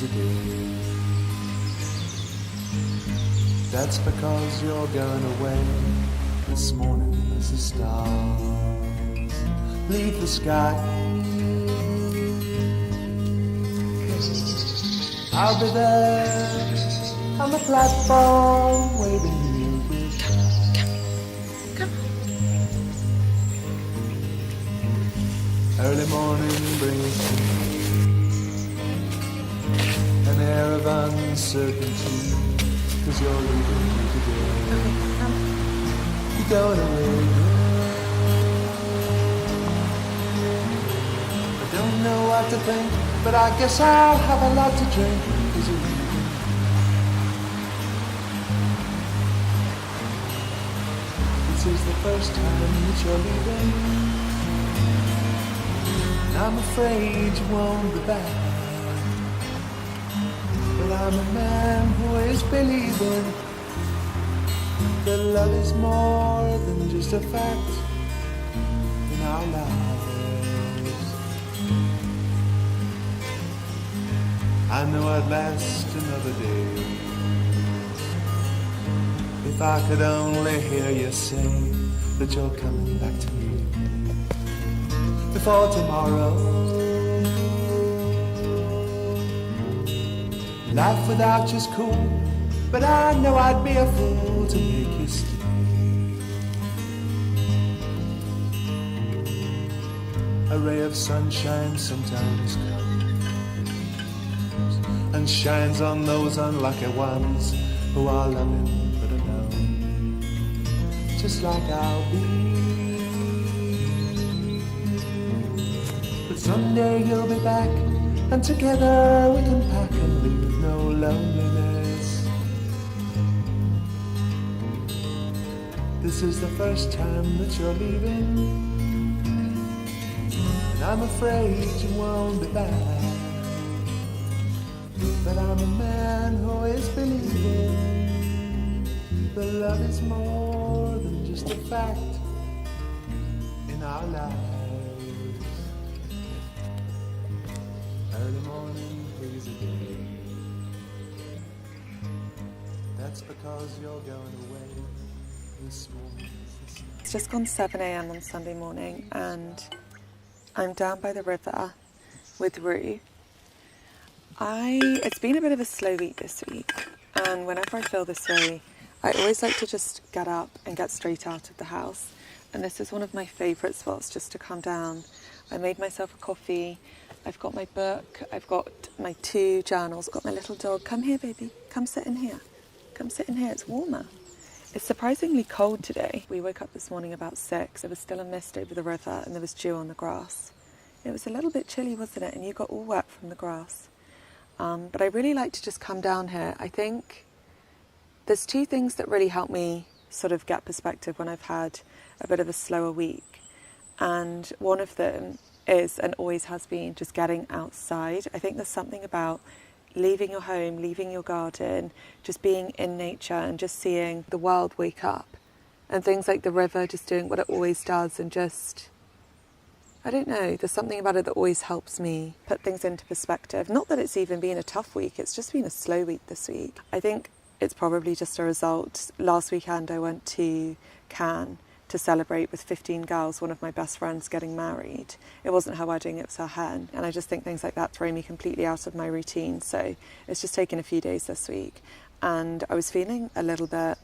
is a day. That's because you're going away this morning as the stars leave the sky. I'll be there on the platform waving you goodbye. Come on. Early morning brings an air of uncertainty, 'cause you're leaving me today. You're going away. I don't know what to think, but I guess I'll have a lot to drink, 'cause you're leaving. This is the first time that you're leaving, and I'm afraid you won't be back. But I'm a man who is believing that love is more than just a fact in our lives. I know I'd last another day if I could only hear you say that you're coming back to me before tomorrow. Life without you's cool, but I know I'd be a fool to make you stay. A ray of sunshine sometimes comes and shines on those unlucky ones who are loving but alone, just like I'll be. But someday you'll be back, and together we can pack and leave no loneliness. This is the first time that you're leaving, and I'm afraid you won't be back. But I'm a man who is believing that love is more than just a fact in our lives. Early morning is a day. That's because you're going away this morning. It's just gone 7 a.m. on Sunday morning and I'm down by the river with Rue. It's been a bit of a slow week this week, and whenever I feel this way, I always like to just get up and get straight out of the house, and this is one of my favourite spots just to come down. I made myself a coffee, I've got my book, I've got my 2 journals, got my little dog. Come here, baby, come sit in here. Come sit in here, it's warmer. It's surprisingly cold today. We woke up this morning about 6, there was still a mist over the river and there was dew on the grass. It was a little bit chilly, wasn't it? And you got all wet from the grass. But I really like to just come down here. I think there's 2 things that really help me sort of get perspective when I've had a bit of a slower week. And one of them is, and always has been, just getting outside. I think there's something about leaving your home, leaving your garden, just being in nature and just seeing the world wake up. And things like the river just doing what it always does, and just, I don't know, there's something about it that always helps me put things into perspective. Not that it's even been a tough week, it's just been a slow week this week. I think it's probably just a result. Last weekend I went to Cannes to celebrate with 15 girls, one of my best friends getting married. It wasn't her wedding, it was her hen. And I just think things like that throw me completely out of my routine. So it's just taken a few days this week. And I was feeling a little bit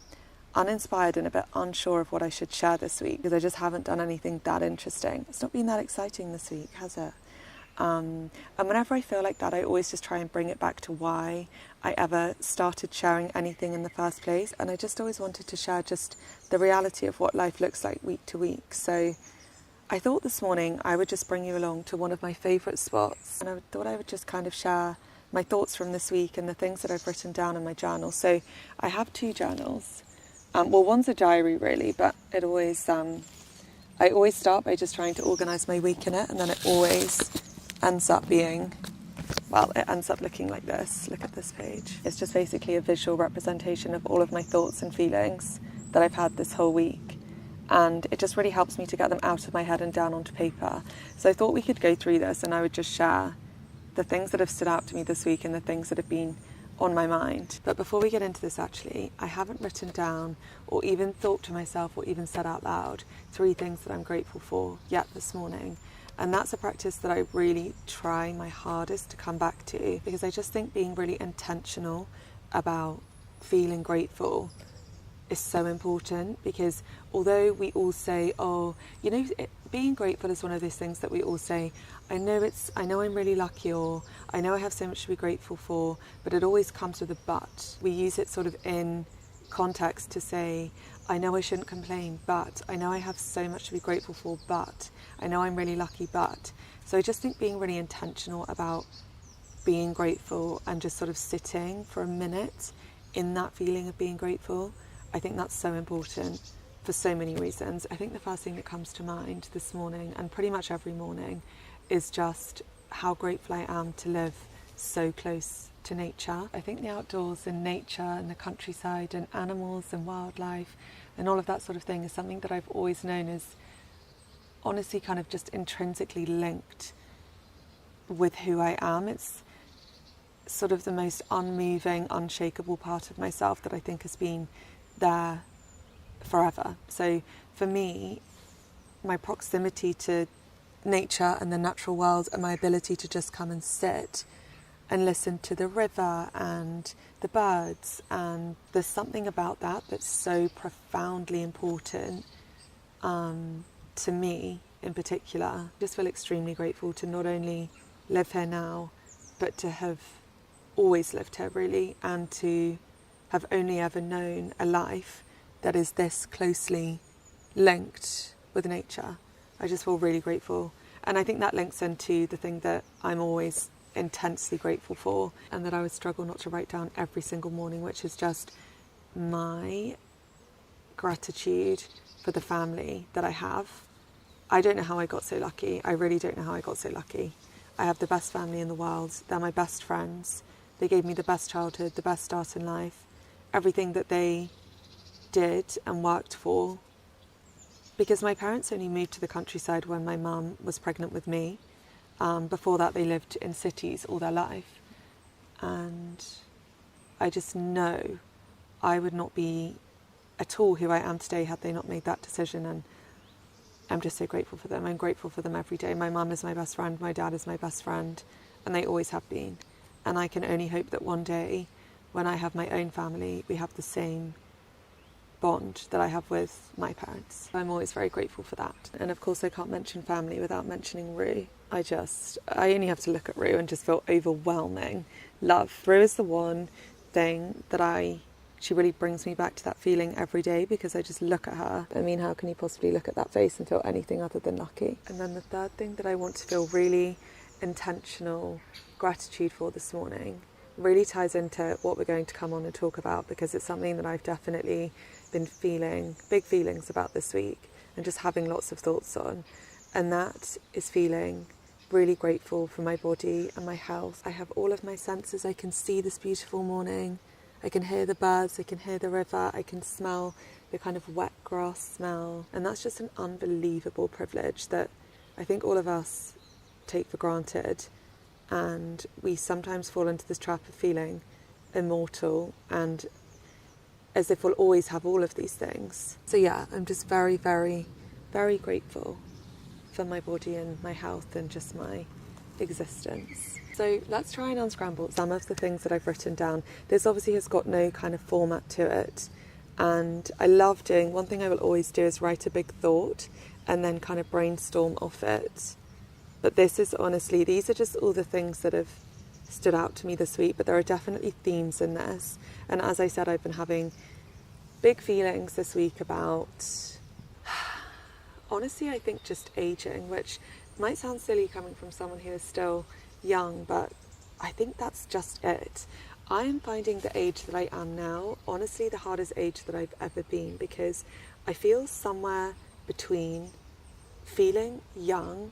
uninspired and a bit unsure of what I should share this week, because I just haven't done anything that interesting. It's not been that exciting this week, has it? And whenever I feel like that, I always just try and bring it back to why I ever started sharing anything in the first place. And I just always wanted to share just the reality of what life looks like week to week. So I thought this morning I would just bring you along to one of my favourite spots, and I thought I would just kind of share my thoughts from this week and the things that I've written down in my journal. So I have 2 journals. Well, one's a diary really, but I always start by just trying to organise my week in it, and then it always ends up being, well, it ends up looking like this. Look at this page. It's just basically a visual representation of all of my thoughts and feelings that I've had this whole week. And it just really helps me to get them out of my head and down onto paper. So I thought we could go through this and I would just share the things that have stood out to me this week and the things that have been on my mind. But before we get into this, actually, I haven't written down or even thought to myself or even said out loud 3 things that I'm grateful for yet this morning. And that's a practice that I really try my hardest to come back to, because I just think being really intentional about feeling grateful is so important. Because although we all say, oh, you know, being grateful is one of those things that we all say, I know I'm really lucky, or I know I have so much to be grateful for, but it always comes with a but. We use it sort of in context to say, I know I shouldn't complain, but I know I have so much to be grateful for, but I know I'm really lucky, but. So I just think being really intentional about being grateful and just sort of sitting for a minute in that feeling of being grateful, I think that's so important for so many reasons. I think the first thing that comes to mind this morning, and pretty much every morning, is just how grateful I am to live so close to nature. I think the outdoors and nature and the countryside and animals and wildlife and all of that sort of thing is something that I've always known is honestly kind of just intrinsically linked with who I am. It's sort of the most unmoving, unshakable part of myself that I think has been there forever. So for me, my proximity to nature and the natural world and my ability to just come and sit and listen to the river and the birds, and there's something about that that's so profoundly important to me in particular. I just feel extremely grateful to not only live here now, but to have always lived here really, and to have only ever known a life that is this closely linked with nature. I just feel really grateful. And I think that links into the thing that I'm always intensely grateful for, and that I would struggle not to write down every single morning, which is just my gratitude for the family that I have. I don't know how I got so lucky. I really don't know how I got so lucky. I have the best family in the world. They're my best friends. They gave me the best childhood, the best start in life. Everything that they did and worked for. Because my parents only moved to the countryside when my mum was pregnant with me. Before that, they lived in cities all their life. And I just know I would not be at all who I am today had they not made that decision. And I'm just so grateful for them. I'm grateful for them every day. My mum is my best friend. My dad is my best friend. And they always have been. And I can only hope that one day, when I have my own family, we have the same bond that I have with my parents. I'm always very grateful for that. And of course I can't mention family without mentioning Rue. I only have to look at Rue and just feel overwhelming love. Rue is the one thing that she really brings me back to that feeling every day, because I just look at her. I mean, how can you possibly look at that face and feel anything other than lucky? And then the third thing that I want to feel really intentional gratitude for this morning really ties into what we're going to come on and talk about, because it's something that I've definitely been feeling big feelings about this week and just having lots of thoughts on. And that is feeling really grateful for my body and my health. I have all of my senses. I can see this beautiful morning. I can hear the birds. I can hear the river. I can smell the kind of wet grass smell. And that's just an unbelievable privilege that I think all of us take for granted. And we sometimes fall into this trap of feeling immortal and as if we'll always have all of these things. So yeah, I'm just very, very, very grateful for my body and my health and just my existence. So let's try and unscramble some of the things that I've written down. This obviously has got no kind of format to it. And I love doing, one thing I will always do is write a big thought and then kind of brainstorm off it. But this is honestly, these are just all the things that have stood out to me this week, but there are definitely themes in this. And as I said, I've been having big feelings this week about, honestly, I think just aging, which might sound silly coming from someone who is still young, but I think that's just it. I am finding the age that I am now, honestly, the hardest age that I've ever been, because I feel somewhere between feeling young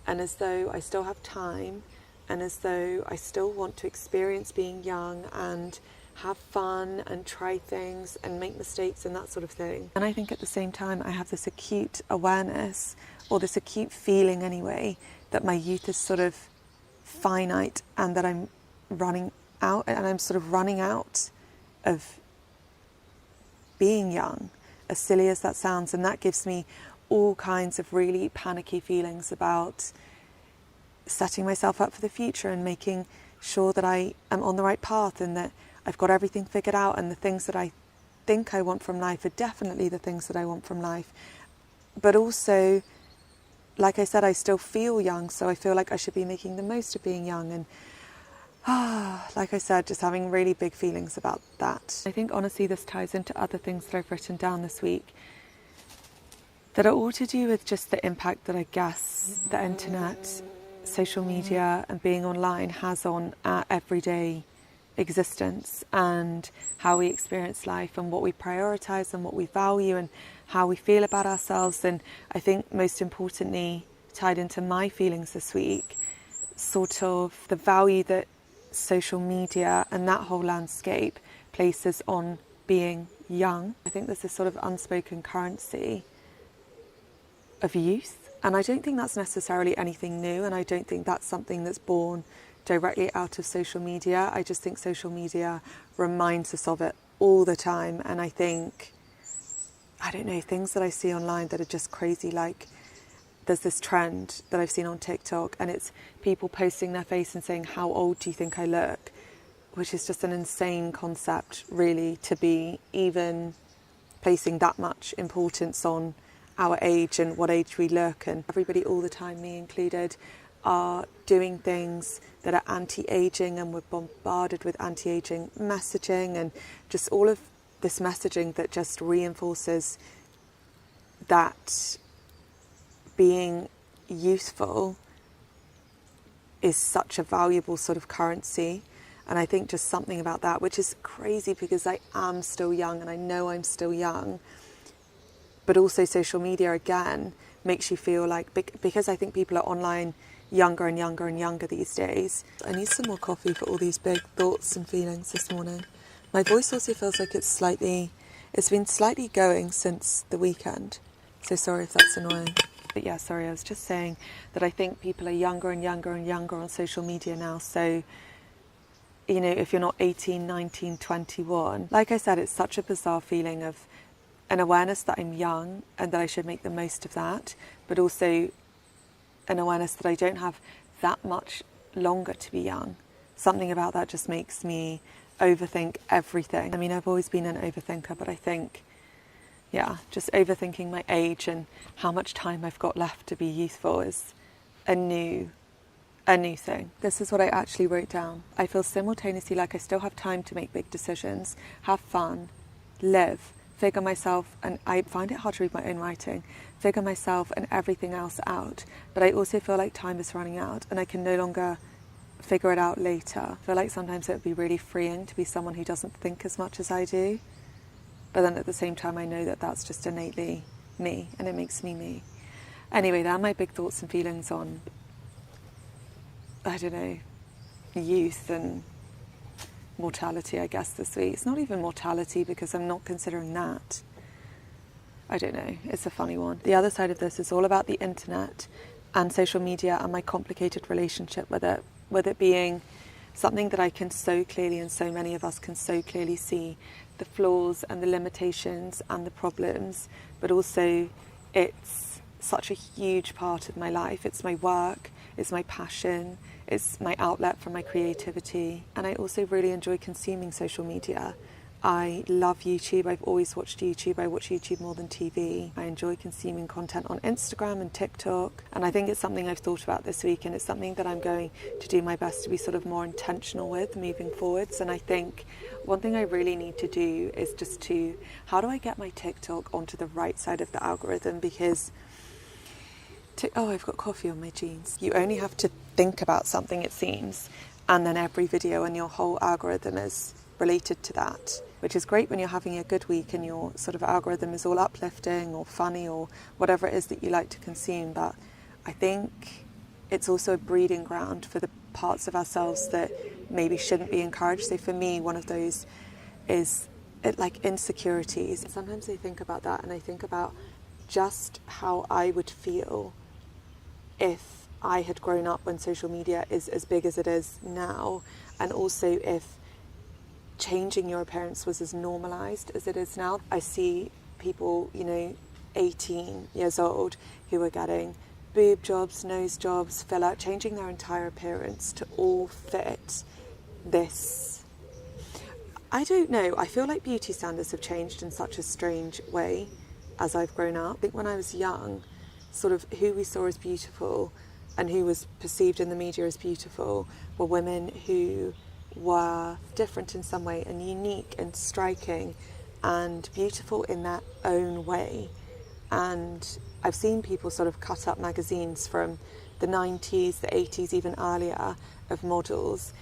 and as though I still have time, and as though I still want to experience being young and have fun and try things and make mistakes and that sort of thing. And I think at the same time I have this acute awareness, or this acute feeling anyway, that my youth is sort of finite and that I'm running out, and I'm sort of running out of being young, as silly as that sounds. And that gives me all kinds of really panicky feelings about setting myself up for the future and making sure that I am on the right path and that I've got everything figured out, and the things that I think I want from life are definitely the things that I want from life. But also, like I said, I still feel young, so I feel like I should be making the most of being young. And like I said, just having really big feelings about that. I think honestly this ties into other things that I've written down this week that are all to do with just the impact that I guess the internet, social media and being online has on our everyday existence and how we experience life and what we prioritise and what we value and how we feel about ourselves. And I think most importantly, tied into my feelings this week, sort of the value that social media and that whole landscape places on being young. I think there's this sort of unspoken currency of youth, and I don't think that's necessarily anything new, and I don't think that's something that's born directly out of social media. I just think social media reminds us of it all the time. And I think, I don't know, things that I see online that are just crazy, like there's this trend that I've seen on TikTok, and it's people posting their face and saying, how old do you think I look? Which is just an insane concept, really, to be even placing that much importance on our age and what age we look. And everybody all the time, me included, are doing things that are anti-aging, and we're bombarded with anti-aging messaging and just all of this messaging that just reinforces that being youthful is such a valuable sort of currency. And I think just something about that, which is crazy because I am still young and I know I'm still young, but also social media again makes you feel like, because I think people are online younger and younger and younger these days. I need some more coffee for all these big thoughts and feelings this morning. My voice also feels like it's been slightly going since the weekend, so sorry if that's annoying. But yeah, sorry, I was just saying that I think people are younger and younger and younger on social media now. So, you know, if you're not 18, 19, 21, like I said, it's such a bizarre feeling of an awareness that I'm young and that I should make the most of that, but also an awareness that I don't have that much longer to be young. Something about that just makes me overthink everything. I mean, I've always been an overthinker, but I think, yeah, just overthinking my age and how much time I've got left to be youthful is a new thing. This is what I actually wrote down. I feel simultaneously like I still have time to make big decisions, have fun, live, figure myself, and I find it hard to read my own writing, figure myself and everything else out. But I also feel like time is running out and I can no longer figure it out later. I feel like sometimes it would be really freeing to be someone who doesn't think as much as I do. But then at the same time, I know that that's just innately me and it makes me me. Anyway, there are my big thoughts and feelings on, I don't know, youth and mortality, I guess, this week. It's not even mortality because I'm not considering that. I don't know. It's a funny one. The other side of this is all about the internet and social media and my complicated relationship with it being something that I can so clearly, and so many of us can so clearly see the flaws and the limitations and the problems, but also it's such a huge part of my life. It's my work, it's my passion, it's my outlet for my creativity. And I also really enjoy consuming social media. I love YouTube. I've always watched YouTube. I watch YouTube more than TV. I enjoy consuming content on Instagram and TikTok. And I think it's something I've thought about this week, and it's something that I'm going to do my best to be sort of more intentional with moving forwards. And I think one thing I really need to do is just how do I get my TikTok onto the right side of the algorithm? Because I've got coffee on my jeans. You only have to think about something, it seems, and then every video and your whole algorithm is related to that, which is great when you're having a good week and your sort of algorithm is all uplifting or funny or whatever it is that you like to consume. But I think it's also a breeding ground for the parts of ourselves that maybe shouldn't be encouraged. So for me, one of those is like insecurities. Sometimes I think about that, and I think about just how I would feel if I had grown up when social media is as big as it is now, and also if changing your appearance was as normalised as it is now. I see people, 18 years old who are getting boob jobs, nose jobs, filler, changing their entire appearance to all fit this. I don't know, I feel like beauty standards have changed in such a strange way as I've grown up. I think when I was young, sort of who we saw as beautiful and who was perceived in the media as beautiful were women who were different in some way and unique and striking and beautiful in their own way. And I've seen people sort of cut up magazines from the 90s, the 80s, even earlier, of models.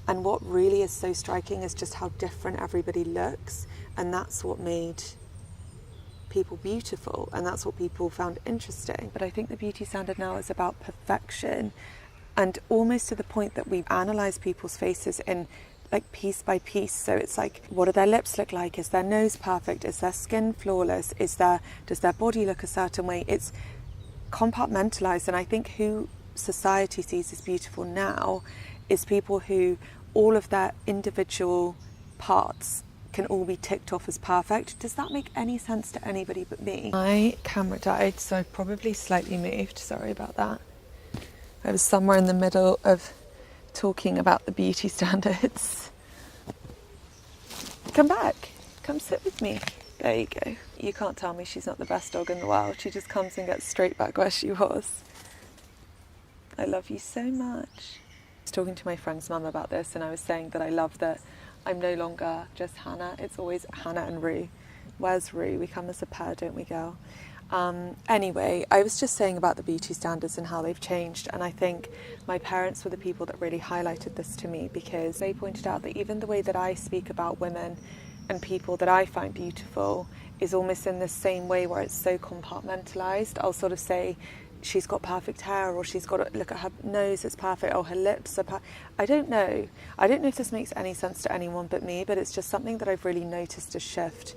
And what really is so striking is just how different everybody looks. And that's what made people beautiful, and that's what people found interesting. But I think the beauty standard now is about perfection, and almost to the point that we analyse people's faces in like piece by piece. So it's like, what do their lips look like? Is their nose perfect? Is their skin flawless? Does their body look a certain way? It's compartmentalised, and I think who society sees as beautiful now is people who all of their individual parts can all be ticked off as perfect. Does that make any sense to anybody but me? My camera died, so I probably slightly moved. Sorry about that. I was somewhere in the middle of talking about the beauty standards. Come back. Come sit with me. There you go. You can't tell me she's not the best dog in the world. She just comes and gets straight back where she was. I love you so much. I was talking to my friend's mum about this, and I was saying that I love that I'm no longer just Hannah. It's always Hannah and Rue. Where's Rue? We come as a pair, don't we, girl? Anyway, I was just saying about the beauty standards and how they've changed, and I think my parents were the people that really highlighted this to me, because they pointed out that even the way that I speak about women and people that I find beautiful is almost in the same way, where it's so compartmentalised. I'll sort of say, she's got perfect hair, or she's got, look at her nose, it's perfect, or her lips are perfect. I don't know if this makes any sense to anyone but me, but it's just something that I've really noticed a shift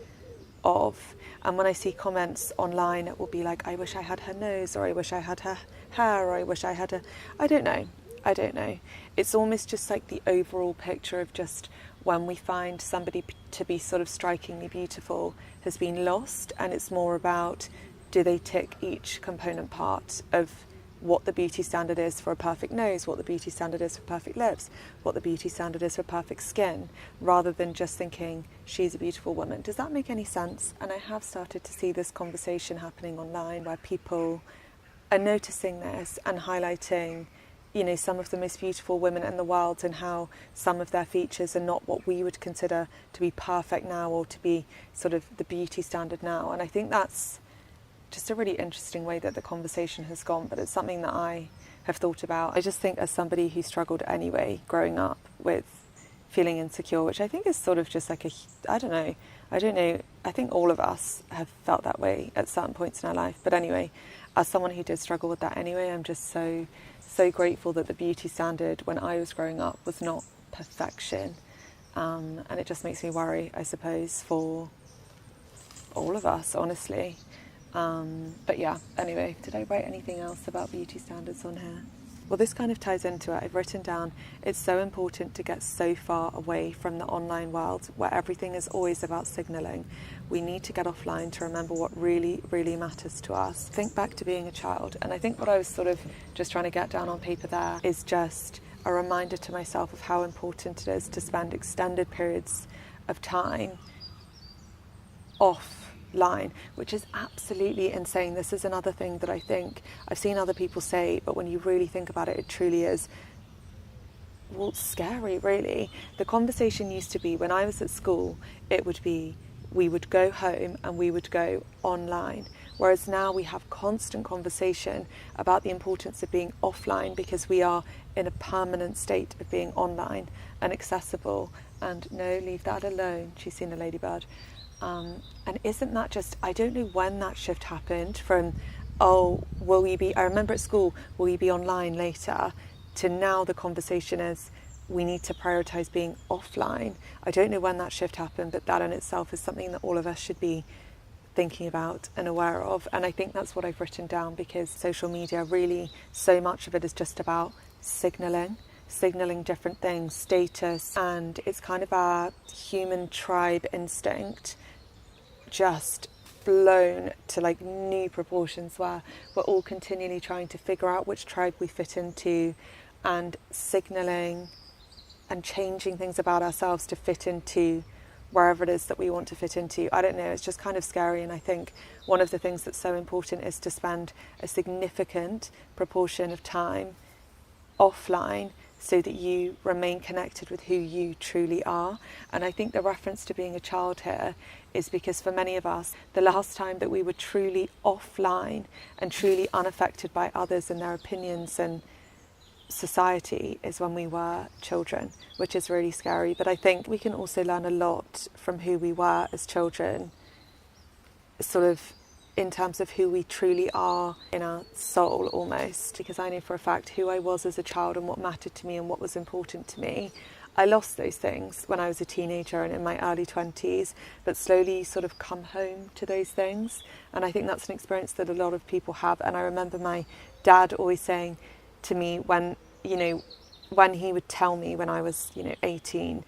of. And when I see comments online, it will be like, I wish I had her nose, or I wish I had her hair, or I wish I had her... I don't know. It's almost just like the overall picture of just when we find somebody to be sort of strikingly beautiful has been lost, and it's more about, do they tick each component part of what the beauty standard is for a perfect nose, what the beauty standard is for perfect lips, what the beauty standard is for perfect skin, rather than just thinking she's a beautiful woman. Does that make any sense? And I have started to see this conversation happening online where people are noticing this and highlighting, some of the most beautiful women in the world, and how some of their features are not what we would consider to be perfect now, or to be sort of the beauty standard now. And I think that's just a really interesting way that the conversation has gone, but it's something that I have thought about. I just think, as somebody who struggled anyway growing up with feeling insecure, which I think is sort of just like I don't know, I think all of us have felt that way at certain points in our life. But anyway, as someone who did struggle with that anyway, I'm just so grateful that the beauty standard when I was growing up was not perfection, and it just makes me worry, I suppose, for all of us, honestly. But yeah, anyway, did I write anything else about beauty standards on here? Well, this kind of ties into it. I've written down, it's so important to get so far away from the online world where everything is always about signalling. We need to get offline to remember what really, really matters to us. Think back to being a child. And I think what I was sort of just trying to get down on paper there is just a reminder to myself of how important it is to spend extended periods of time offline, which is absolutely insane. This is another thing that I think I've seen other people say, but when you really think about it, it truly is, well, scary, really. The conversation used to be, when I was at school, it would be, we would go home and we would go online. Whereas now we have constant conversation about the importance of being offline, because we are in a permanent state of being online and accessible. And no, leave that alone. She's seen a ladybird. And isn't that just, I don't know when that shift happened from, I remember at school, will you be online later, to now the conversation is, we need to prioritise being offline. I don't know when that shift happened, but that in itself is something that all of us should be thinking about and aware of. And I think that's what I've written down, because social media, really so much of it is just about signalling different things, status, and it's kind of our human tribe instinct just blown to like new proportions, where we're all continually trying to figure out which tribe we fit into and signalling and changing things about ourselves to fit into wherever it is that we want to fit into. I don't know, it's just kind of scary. And I think one of the things that's so important is to spend a significant proportion of time offline so that you remain connected with who you truly are. And I think the reference to being a child here is because for many of us, the last time that we were truly offline and truly unaffected by others and their opinions and society is when we were children, which is really scary. But I think we can also learn a lot from who we were as children, sort of in terms of who we truly are in our soul almost, because I know for a fact who I was as a child and what mattered to me and what was important to me. I lost those things when I was a teenager and in my early 20s, but slowly sort of come home to those things. And I think that's an experience that a lot of people have. And I remember my dad always saying to me when he would tell me when I was, 18,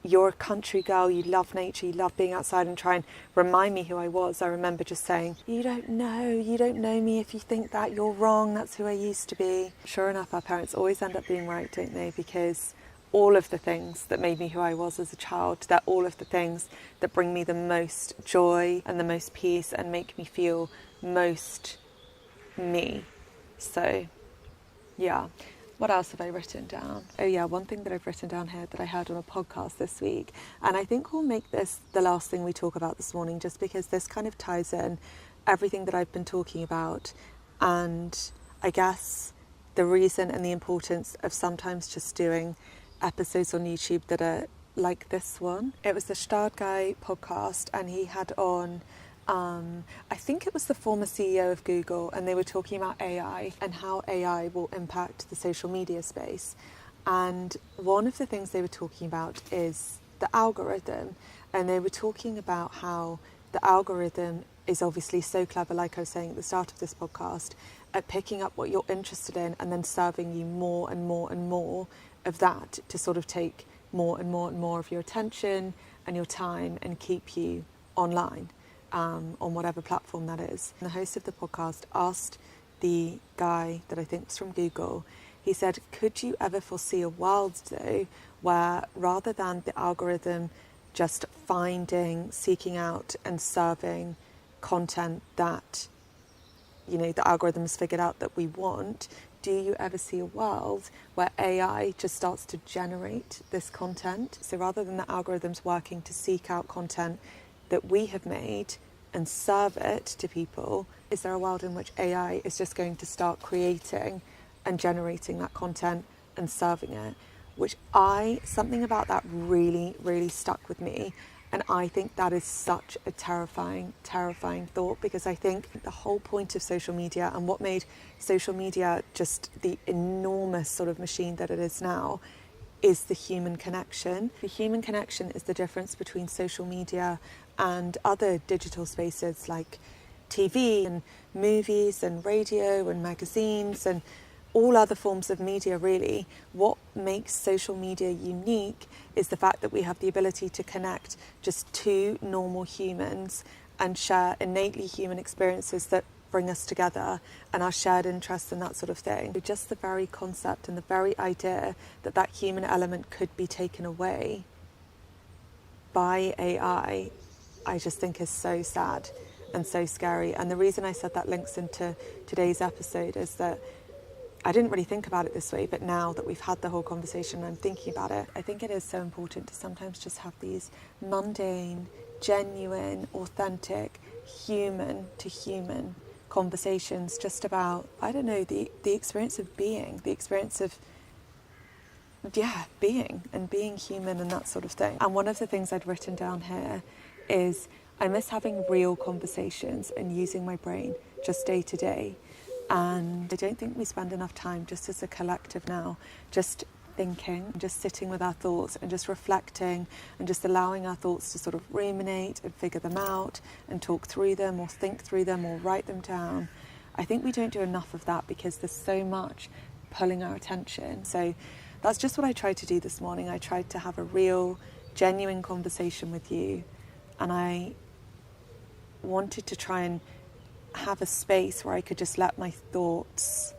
you're a country girl, you love nature, you love being outside, and try and remind me who I was. I remember just saying, you don't know me if you think that, you're wrong, that's who I used to be. Sure enough, our parents always end up being right, don't they? Because all of the things that made me who I was as a child, they're all of the things that bring me the most joy and the most peace and make me feel most me. So, yeah. What else have I written down? Oh yeah, one thing that I've written down here that I heard on a podcast this week, and I think we'll make this the last thing we talk about this morning, just because this kind of ties in everything that I've been talking about, and I guess the reason and the importance of sometimes just doing episodes on YouTube that are like this one. It was the Ivy podcast, and he had on I think it was the former CEO of Google, and they were talking about AI and how AI will impact the social media space. And one of the things they were talking about is the algorithm, and they were talking about how the algorithm is obviously so clever, like I was saying at the start of this podcast, at picking up what you're interested in and then serving you more and more and more of that to sort of take more and more and more of your attention and your time and keep you online. On whatever platform that is. And the host of the podcast asked the guy that I think was from Google, he said, could you ever foresee a world though where rather than the algorithm just finding, seeking out and serving content that, the algorithm has figured out that we want, do you ever see a world where AI just starts to generate this content? So rather than the algorithms working to seek out content that we have made and serve it to people, is there a world in which AI is just going to start creating and generating that content and serving it? Something about that really, really stuck with me. And I think that is such a terrifying, terrifying thought, because I think the whole point of social media and what made social media just the enormous sort of machine that it is now is the human connection. The human connection is the difference between social media and other digital spaces like TV and movies and radio and magazines and all other forms of media, really. What makes social media unique is the fact that we have the ability to connect just two normal humans and share innately human experiences that bring us together and our shared interests and that sort of thing. Just the very concept and the very idea that that human element could be taken away by AI, I just think is so sad and so scary. And the reason I said that links into today's episode is that I didn't really think about it this way, but now that we've had the whole conversation and I'm thinking about it, I think it is so important to sometimes just have these mundane, genuine, authentic, human to human conversations just about, I don't know, the experience of being, the experience of, being and being human and that sort of thing. And one of the things I'd written down here is I miss having real conversations and using my brain just day to day. And I don't think we spend enough time just as a collective now, just thinking, just sitting with our thoughts and just reflecting and just allowing our thoughts to sort of ruminate and figure them out and talk through them or think through them or write them down. I think we don't do enough of that because there's so much pulling our attention. So that's just what I tried to do this morning. I tried to have a real, genuine conversation with you, and I wanted to try and have a space where I could just let my thoughts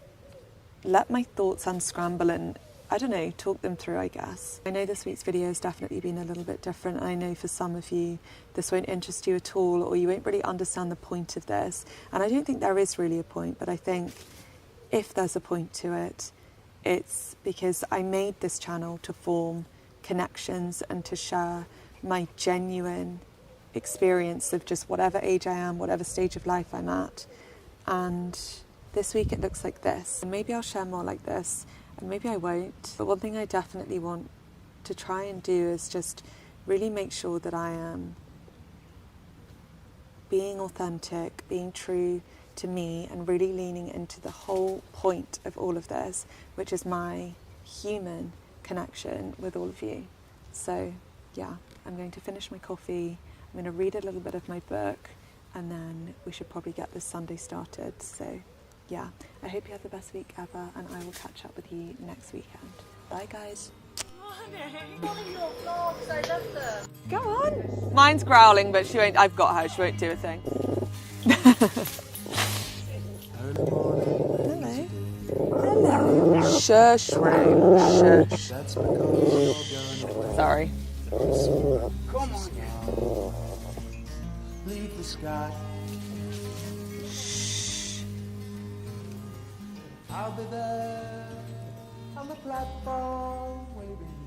unscramble and, I don't know, talk them through, I guess. I know this week's video has definitely been a little bit different. I know for some of you this won't interest you at all, or you won't really understand the point of this. And I don't think there is really a point, but I think if there's a point to it, it's because I made this channel to form connections and to share my genuine experience of just whatever age I am, whatever stage of life I'm at. And this week it looks like this. And maybe I'll share more like this, and maybe I won't. But one thing I definitely want to try and do is just really make sure that I am being authentic, being true to me, and really leaning into the whole point of all of this, which is my human connection with all of you. So yeah, I'm going to finish my coffee, I'm going to read a little bit of my book, and then we should probably get this Sunday started. So yeah, I hope you have the best week ever, and I will catch up with you next weekend. Bye guys. Go on. Mine's growling, but she won't. I've got her. She won't do a thing. Hello. Hello. Shush, Ray. Shush. Sorry. Come on. Leave the sky. I'll be there on the platform waiting.